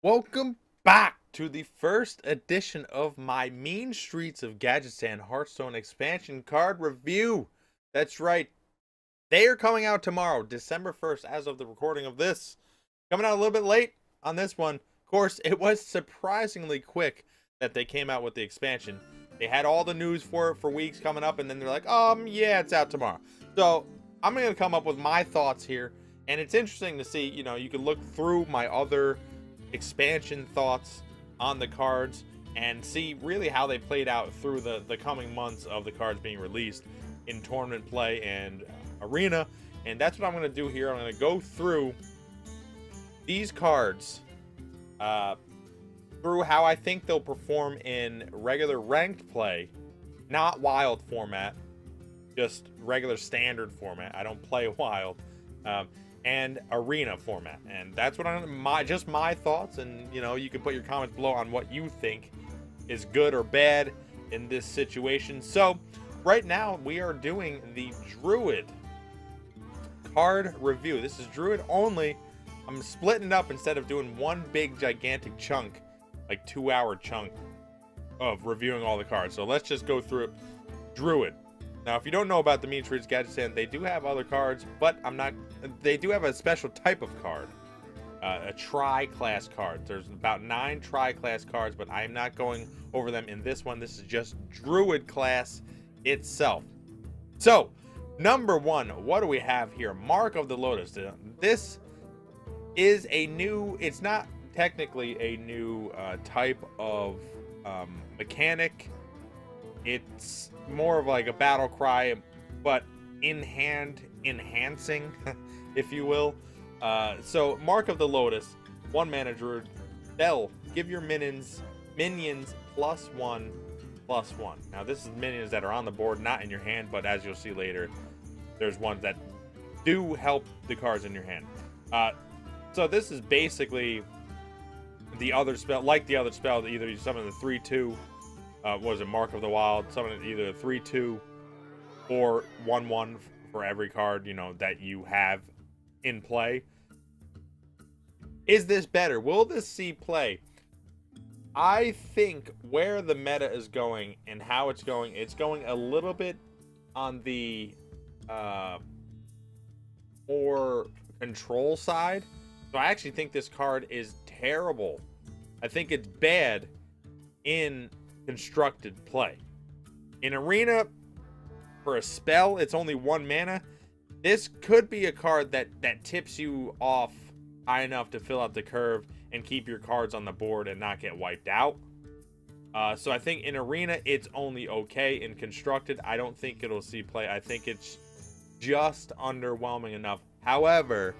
Welcome back to the first edition of my Mean Streets of Gadgetzan Hearthstone expansion card review. That's right. They are coming out tomorrow, December 1st, as of the recording of this. Coming out a little bit late on this one. Of course, it was surprisingly quick that they came out with the expansion. They had all the news for it for weeks coming up, and then they're like, yeah, it's out tomorrow. So, I'm going to come up with my thoughts here, and it's interesting to see, you can look through my other expansion thoughts on the cards and see really how they played out through the coming months of the cards being released in tournament play and arena. And that's what I'm going to do here. I'm going to go through these cards through how I think they'll perform in regular ranked play, not wild format, just regular standard format. I don't play wild. And arena format, and that's what just my thoughts. And you can put your comments below on what you think is good or bad in this situation. So right now we are doing the Druid card review. This is Druid only. I'm splitting it up instead of doing one big gigantic chunk, like 2-hour chunk of reviewing all the cards. So let's just go through it. Druid. Now, if you don't know about the Mean Streets Gadgetzan, they do have other cards, but they do have a special type of card, a tri-class card. There's about 9 tri-class cards, but I'm not going over them in this one. This is just Druid Class itself. So, number 1, what do we have here? Mark of the Lotus. This is a new, it's not technically a new type of mechanic. It's more of like a battle cry, but enhancing, if you will. So Mark of the Lotus, 1 mana Druid, spell, give your minions +1/+1. Now this is minions that are on the board, not in your hand, but as you'll see later, there's ones that do help the cards in your hand. So this is basically the other spell, like the other spell, that either you summon the 3/2. Was it Mark of the Wild? Summon either 3/2 or 1/1 for every card, that you have in play. Is this better? Will this see play? I think where the meta is going and how it's going a little bit on the more control side. So I actually think this card is terrible. I think it's bad in constructed play. In arena, for a spell, it's only 1 mana. This could be a card that tips you off high enough to fill out the curve and keep your cards on the board and not get wiped out. So I think in arena, it's only okay. In constructed, I don't think it'll see play. I think it's just underwhelming enough. However,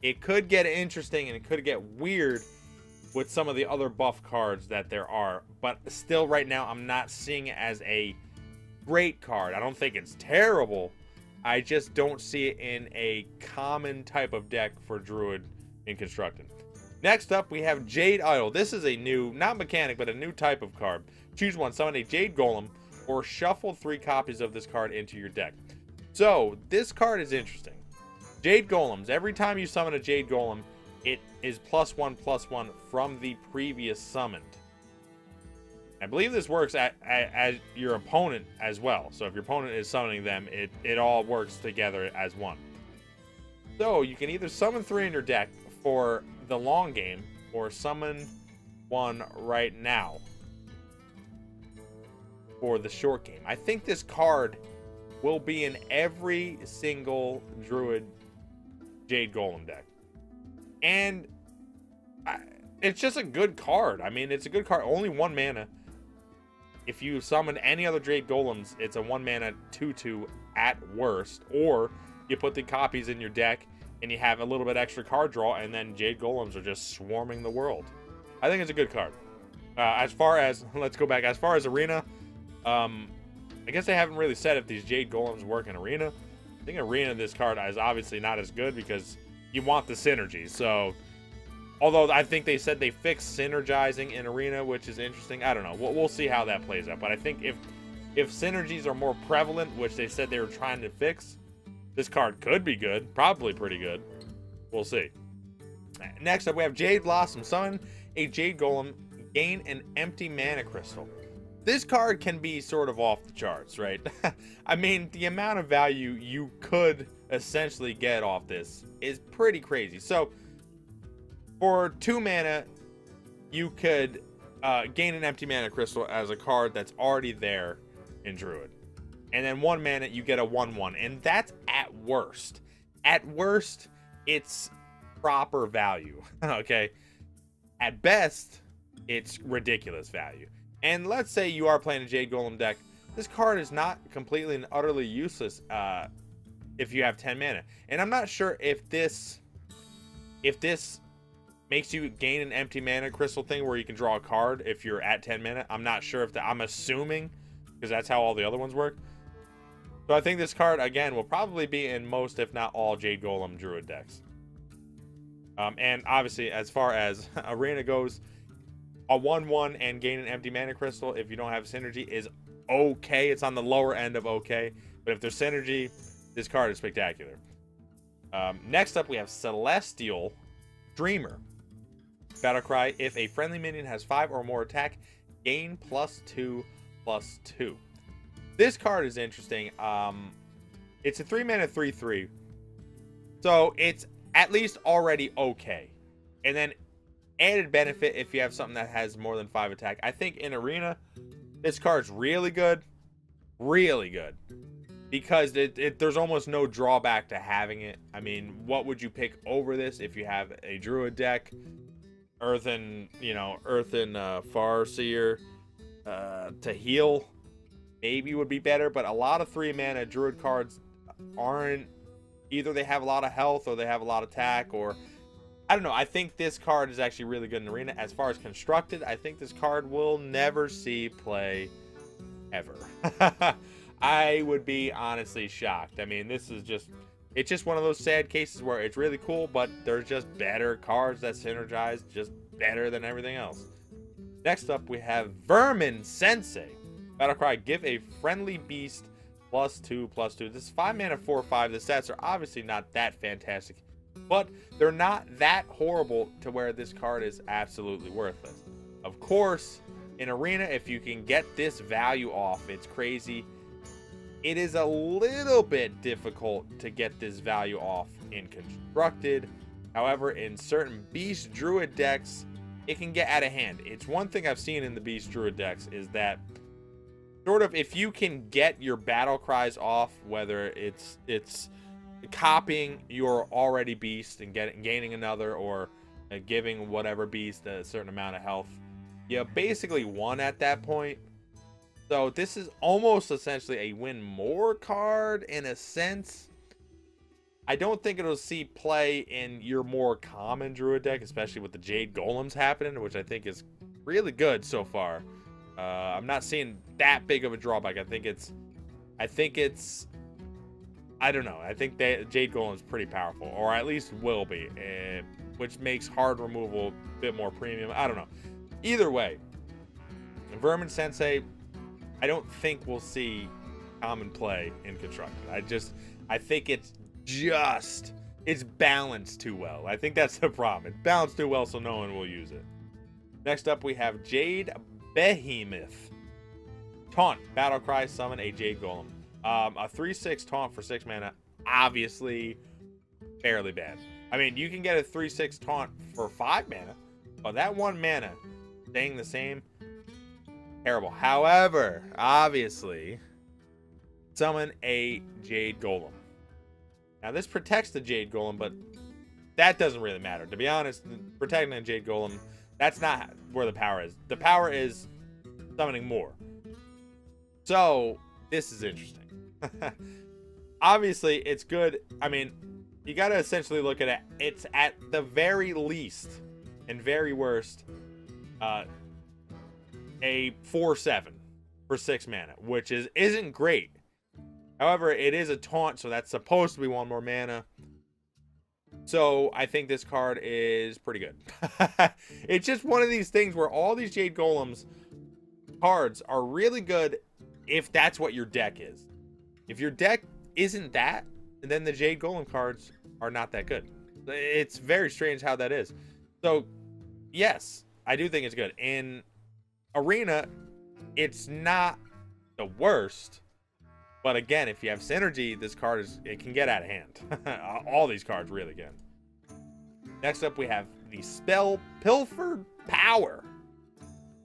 it could get interesting and it could get weird with some of the other buff cards that there are, but still right now I'm not seeing it as a great card. I don't think it's terrible. I just don't see it in a common type of deck for Druid in constructed. Next up, we have Jade Idol. This is a new, not mechanic, but a new type of card. Choose one, summon a Jade Golem, or shuffle 3 copies of this card into your deck. So this card is interesting. Jade Golems, every time you summon a Jade Golem, it is +1/+1 from the previous summoned. I believe this works as your opponent as well. So if your opponent is summoning them, it all works together as one. So you can either summon 3 in your deck for the long game, or summon 1 right now for the short game. I think this card will be in every single Druid Jade Golem deck. And it's just a good card. I mean, it's a good card. Only 1 mana. If you summon any other Jade Golems, it's a 1 mana 2/2 at worst. Or you put the copies in your deck and you have a little bit extra card draw, and then Jade Golems are just swarming the world. I think it's a good card. As far as, let's go back. As far as arena, I guess they haven't really said if these Jade Golems work in arena. I think arena, this card is obviously not as good because you want the synergy. So, although I think they said they fixed synergizing in arena, which is interesting. I don't know. We'll see how that plays out. But I think if synergies are more prevalent, which they said they were trying to fix, this card could be good. Probably pretty good. We'll see. Next up, we have Jade Blossom. Summon a Jade Golem, gain an empty mana crystal. This card can be sort of off the charts, right? I mean, the amount of value you could essentially get off this is pretty crazy. So, for 2 mana, you could gain an empty mana crystal as a card that's already there in Druid. And then 1 mana, you get a 1/1. And that's at worst. At worst, it's proper value. Okay? At best, it's ridiculous value. And let's say you are playing a Jade Golem deck. This card is not completely and utterly useless if you have 10 mana. And I'm not sure if this makes you gain an empty mana crystal thing where you can draw a card if you're at 10 mana. I'm not sure if I'm assuming, because that's how all the other ones work. So I think this card, again, will probably be in most, if not all, Jade Golem Druid decks. And obviously, as far as Arena goes, a 1/1 and gain an empty mana crystal if you don't have synergy is okay. It's on the lower end of okay. But if there's synergy, this card is spectacular. Next up, we have Celestial Dreamer. Battlecry. If a friendly minion has 5 or more attack, gain +2/+2. This card is interesting. It's a 3 mana 3/3. So it's at least already okay. And then added benefit if you have something that has more than 5 attack. I think in Arena, this card's really good. Really good. Because there's almost no drawback to having it. I mean, what would you pick over this if you have a Druid deck? Earthen Farseer to heal maybe would be better, but a lot of 3 mana Druid cards aren't, either they have a lot of health or they have a lot of attack, or I don't know. I think this card is actually really good in Arena. As far as constructed, I think this card will never see play ever. I would be honestly shocked. I mean, it's just one of those sad cases where it's really cool, but there's just better cards that synergize just better than everything else. Next up, we have Vermin Sensei. Battlecry, give a friendly beast +2/+2. This is 5 mana 4/5. The stats are obviously not that fantastic, but they're not that horrible to where this card is absolutely worthless. Of course, in Arena, if you can get this value off, it's crazy. It is a little bit difficult to get this value off in Constructed. However, in certain Beast Druid decks, it can get out of hand. It's one thing I've seen in the Beast Druid decks is that sort of if you can get your battle cries off, whether it's copying your already beast and gaining another, or giving whatever beast a certain amount of health, you basically won at that point. So this is almost essentially a win more card in a sense. I don't think it'll see play in your more common Druid deck, especially with the Jade Golems happening, which I think is really good so far. I'm not seeing that big of a drawback. I think it's I don't know. I think that Jade Golem is pretty powerful, or at least will be, which makes hard removal a bit more premium. I don't know. Either way, Vermin Sensei, I don't think we'll see common play in Constructed. I think it's balanced too well. I think that's the problem. It's balanced too well, so no one will use it. Next up, we have Jade Behemoth. Taunt. Battlecry, summon a Jade Golem. A 3/6 taunt for 6 mana, obviously fairly bad. I mean, you can get a 3/6 taunt for 5 mana, but that 1 mana staying the same, terrible. However, obviously, summon a Jade Golem. Now, this protects the Jade Golem, but that doesn't really matter. To be honest, protecting a Jade Golem, that's not where the power is. The power is summoning more. So, this is interesting. Obviously, it's good. I mean, you got to essentially look at it. It's at the very least and very worst a 4/7 for 6 mana, which isn't great. However, it is a taunt, so that's supposed to be 1 more mana. So I think this card is pretty good. It's just one of these things where all these Jade Golems cards are really good if that's what your deck is. If your deck isn't that, then the Jade Golem cards are not that good. It's very strange how that is. So, yes, I do think it's good. In Arena, it's not the worst. But again, if you have synergy, this card it can get out of hand. All these cards really can. Next up, we have the spell Pilfered Power.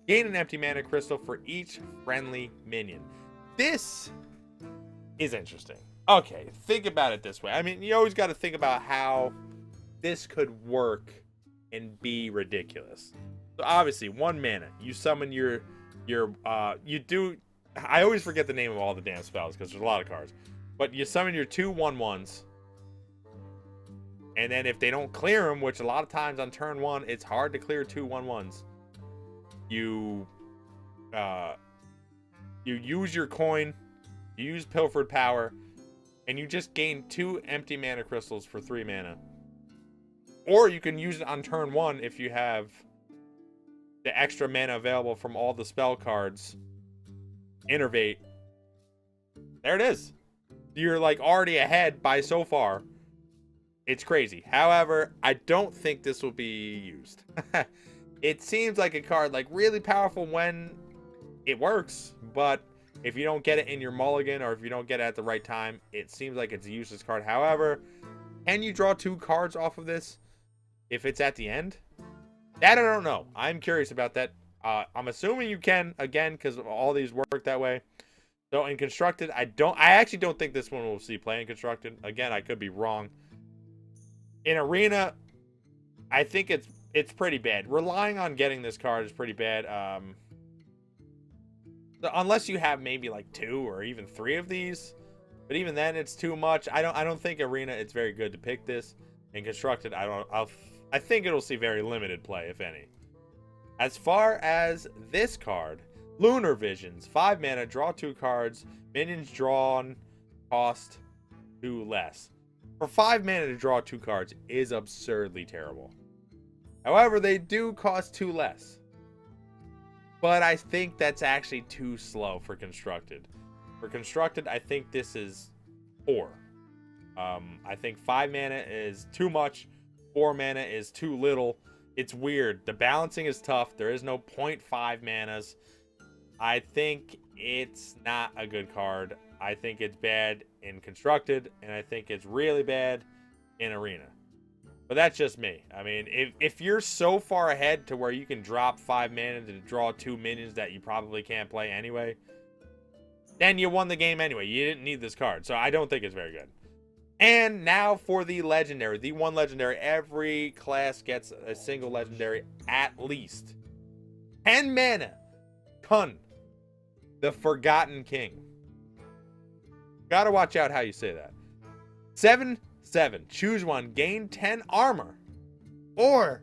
Gain an empty mana crystal for each friendly minion. This is interesting. Okay, think about it this way. I mean, you always got to think about how this could work and be ridiculous. So obviously, 1 mana. You summon you do. I always forget the name of all the damn spells because there's a lot of cards. But you summon your 2 1/1s. And then if they don't clear them, which a lot of times on turn 1, it's hard to clear 2 1/1s. You use your coin, you use Pilfered Power, and you just gain 2 empty mana crystals for 3 mana. Or you can use it on turn 1 if you have the extra mana available from all the spell cards. Innervate. There it is. You're like already ahead by so far. It's crazy. However, I don't think this will be used. It seems like a card like really powerful when it works, but if you don't get it in your mulligan or if you don't get it at the right time, it seems like it's a useless card. However, can you draw 2 cards off of this if it's at the end? That I don't know. I'm curious about that. I'm assuming you can, again, because all these work that way. So in Constructed, I actually don't think this one will see play in Constructed. Again, I could be wrong. In Arena, I think it's pretty bad. Relying on getting this card is pretty bad. Unless you have maybe like 2 or even 3 of these, but even then it's too much. I don't think Arena it's very good to pick this. In Constructed, I think it'll see very limited play, if any. As far as this card, Lunar Visions, 5 mana, draw 2 cards, minions drawn cost 2 less. For 5 mana to draw 2 cards is absurdly terrible. However, they do cost 2 less. But I think that's actually too slow for Constructed. For Constructed, I think this is 4. I think 5 mana is too much. 4 mana is too little. It's weird. The balancing is tough. There is no 0.5 manas. I think it's not a good card. I think it's bad in Constructed, and I think it's really bad in Arena. But that's just me. I mean, if you're so far ahead to where you can drop 5 mana to draw 2 minions that you probably can't play anyway, then you won the game anyway. You didn't need this card. So I don't think it's very good. And now for the legendary. The 1 legendary. Every class gets a single legendary at least. 10 mana. Kun. The Forgotten King. Gotta watch out how you say that. 7/7. Choose 1. Gain 10 armor. Or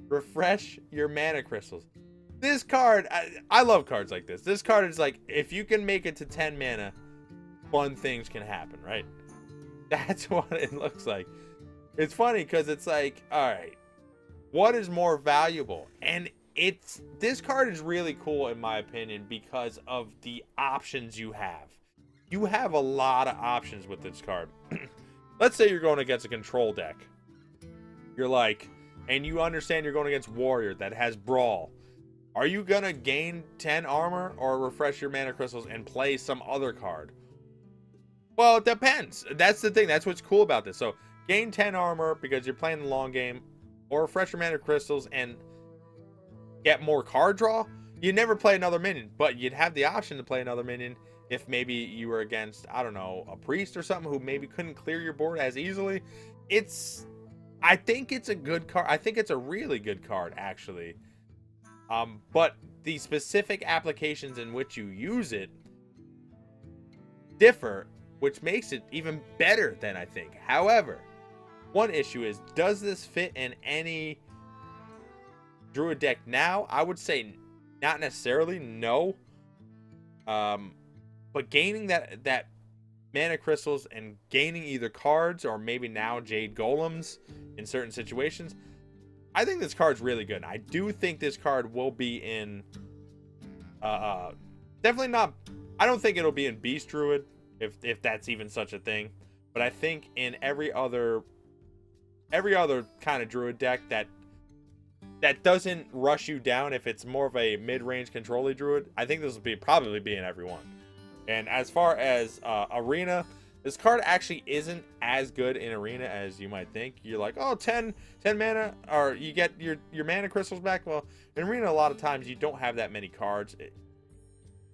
refresh your mana crystals. This card, I love cards like this. This card is like, if you can make it to 10 mana, fun things can happen, right? That's what it looks like. It's funny because it's like, all right, what is more valuable? And this card is really cool in my opinion because of the options you have. You have a lot of options with this card. Let's say you're going against a control deck. You're like, and you understand you're going against Warrior that has Brawl. Are you going to gain 10 armor or refresh your mana crystals and play some other card? Well, it depends. That's the thing. That's what's cool about this. So, gain 10 armor because you're playing the long game, or refresh your mana crystals and get more card draw. You never play another minion, but you'd have the option to play another minion if maybe you were against, I don't know, a priest or something who maybe couldn't clear your board as easily. I think it's a good card. I think it's a really good card, actually. But the specific applications in which you use it differ, which makes it even better than I think. However, one issue is, does this fit in any Druid deck now? I would say not necessarily, no. But gaining that mana crystals and gaining either cards or maybe now Jade Golems in certain situations, I think this card's really good. I do think this card will be in definitely not, I don't think it'll be in Beast Druid if that's even such a thing, but I think in every other every other kind of Druid deck that doesn't rush you down if it's more of a mid-range control-y Druid, I think this will probably be in every one. And as far as Arena, this card actually isn't as good in Arena as you might think. You're like, oh, 10 mana, or you get your mana crystals back. Well, in Arena, a lot of times you don't have that many cards.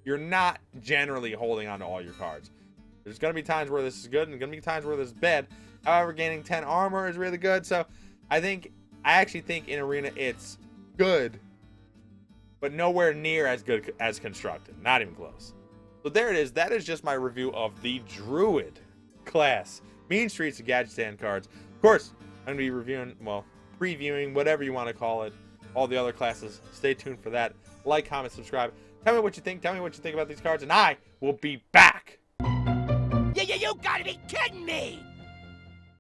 You're not generally holding on to all your cards. There's going to be times where this is good and going to be times where this is bad. However, gaining 10 armor is really good. So I actually think in Arena it's good, but nowhere near as good as Constructed. Not even close. So there it is. That is just my review of the Druid Class Mean Streets of Gadgetzan cards. Of course, I'm going to be reviewing, well, previewing, whatever you want to call it, all the other classes. Stay tuned for that. Like, comment, subscribe. Tell me what you think. Tell me what you think about these cards, and I will be back. You gotta be kidding me!